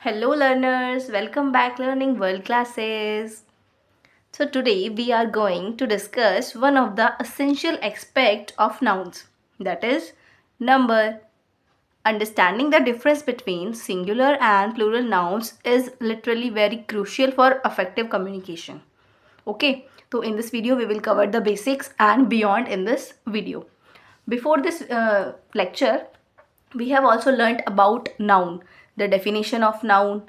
Hello learners, welcome back Learning World classes. So today we are going to discuss one of the essential aspects of nouns, that is number. Understanding the difference between singular and plural nouns is literally very crucial for effective communication. Okay, so in this video we will cover the basics and beyond in this video. Before this lecture, we have also learnt about noun, the definition of noun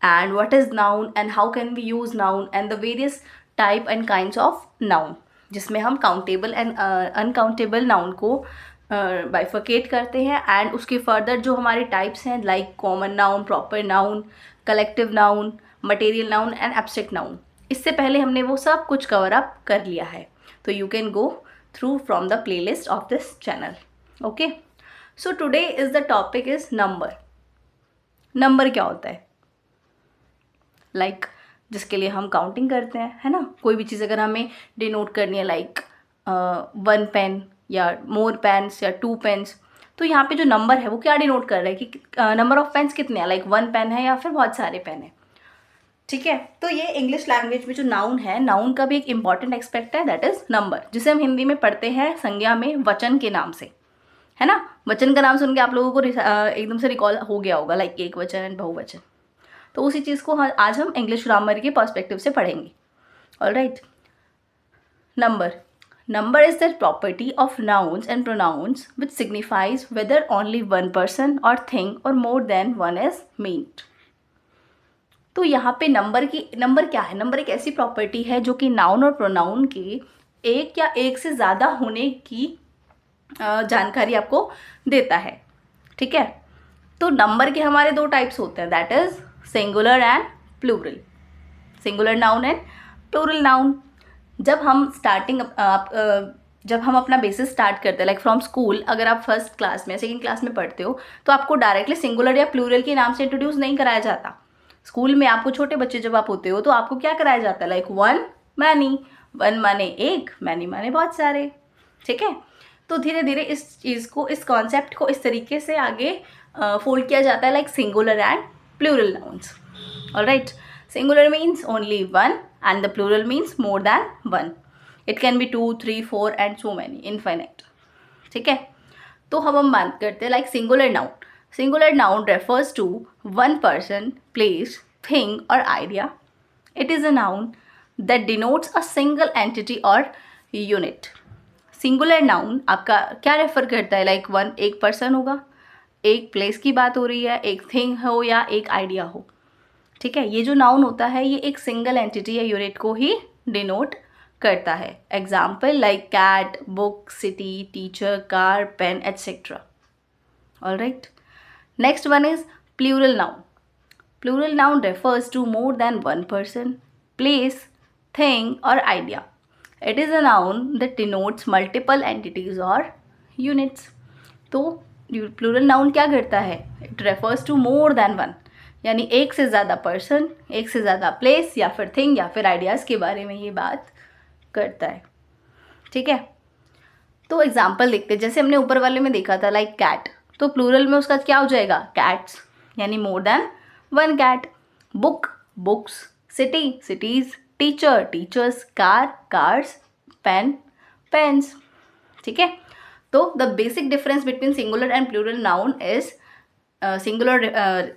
and what is noun and how can we use noun and the various type and kinds of noun, जिसमें हम countable and uncountable noun को bifurcate करते हैं and उसके further जो हमारे types हैं like common noun, proper noun, collective noun, material noun and abstract noun. इससे पहले हमने वो सब कुछ कवर अप कर लिया है, तो you can go through from the playlist of this channel. Okay, so today is the topic is number. Number क्या होता है? लाइक जिसके लिए हम काउंटिंग करते हैं, है ना. कोई भी चीज़ अगर हमें डिनोट करनी है लाइक 1 पेन या मोर पेन्स या 2 पेन्स, तो यहाँ पे जो नंबर है वो क्या डिनोट कर रहा है कि नंबर ऑफ पेन्स कितने हैं, लाइक 1 पेन है या फिर बहुत सारे पेन है. ठीक है, तो ये इंग्लिश लैंग्वेज में जो नाउन है, नाउन का भी एक इंपॉर्टेंट एस्पेक्ट है, दैट इज नंबर, जिसे हम हिंदी में पढ़ते हैं संज्ञा में वचन के नाम से, है ना. वचन का नाम सुन के आप लोगों को एकदम से रिकॉल हो गया होगा लाइक एक वचन एंड बहुवचन. तो उसी चीज़ को आज हम इंग्लिश ग्रामर के पर्सपेक्टिव से पढ़ेंगे. Alright, number. Number is the property of nouns and pronouns which signifies whether only one person or thing or more than one is meant. तो यहाँ पे नंबर क्या है? नंबर एक ऐसी प्रॉपर्टी है जो कि नाउन और प्रोनाउन के एक या एक से ज़्यादा होने की जानकारी आपको देता है. ठीक है, तो नंबर के हमारे दो टाइप्स होते हैं, that is singular and plural. Singular noun and plural noun. जब हम अपना बेसिस स्टार्ट करते हैं लाइक फ्रॉम स्कूल, अगर आप फर्स्ट क्लास में सेकंड क्लास में पढ़ते हो तो आपको डायरेक्टली सिंगुलर या प्लूरल के नाम से इंट्रोड्यूस नहीं कराया जाता. स्कूल में आपको छोटे बच्चे जब आप होते हो तो आपको क्या कराया जाता है, लाइक वन मैनी, वन माने एक, मैनी माने बहुत सारे. ठीक है, तो धीरे धीरे इस चीज़ को, इस कॉन्सेप्ट को इस तरीके से आगे फोल्ड किया जाता है like singular and plural nouns. Alright, singular means only one and the plural means more than one. It can be 2, 3, 4 and so many, infinite. ठीक है, तो हम बात करते हैं like singular noun. Singular noun refers to one person, place, thing or idea. It is a noun that denotes a single entity or unit. Singular noun आपका क्या refer करता है, लाइक वन एक पर्सन होगा, एक प्लेस की बात हो रही है, एक थिंग हो या एक आइडिया हो. ठीक है, ये जो नाउन होता है ये एक सिंगल एंटिटी या यूनिट को ही डिनोट करता है. Example like cat, book, city, teacher, car, pen etcetera. Alright, next one is plural noun. Plural noun refers to more than one person, place, thing or idea. It is a noun that denotes multiple entities or units. तो plural noun क्या करता है? It refers to more than one, यानी एक से ज़्यादा person, एक से ज़्यादा place या फिर thing या फिर ideas के बारे में ये बात करता है. ठीक है, तो एग्जाम्पल देखते हैं. जैसे हमने ऊपर वाले में देखा था लाइक कैट, तो प्लूरल में उसका क्या हो जाएगा, कैट्स, यानी more than one cat. Book, books, city, cities, teacher, teachers, car, cars, pen, pens. ठीक है, तो the basic difference between singular and plural noun is singular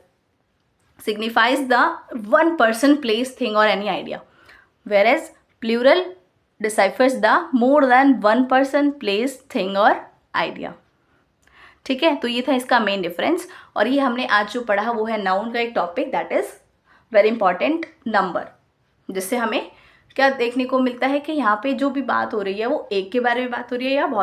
signifies the one person, place, thing or any idea, whereas plural deciphers the more than one person, place, thing or idea. ठीक है, तो ये था इसका main difference. और ये हमने आज जो पढ़ा वो है नाउन का एक topic, that is very important, number. जिससे हमें क्या देखने को मिलता है कि यहाँ पे जो भी बात हो रही है वो एक के बारे में बात हो रही है या बहुत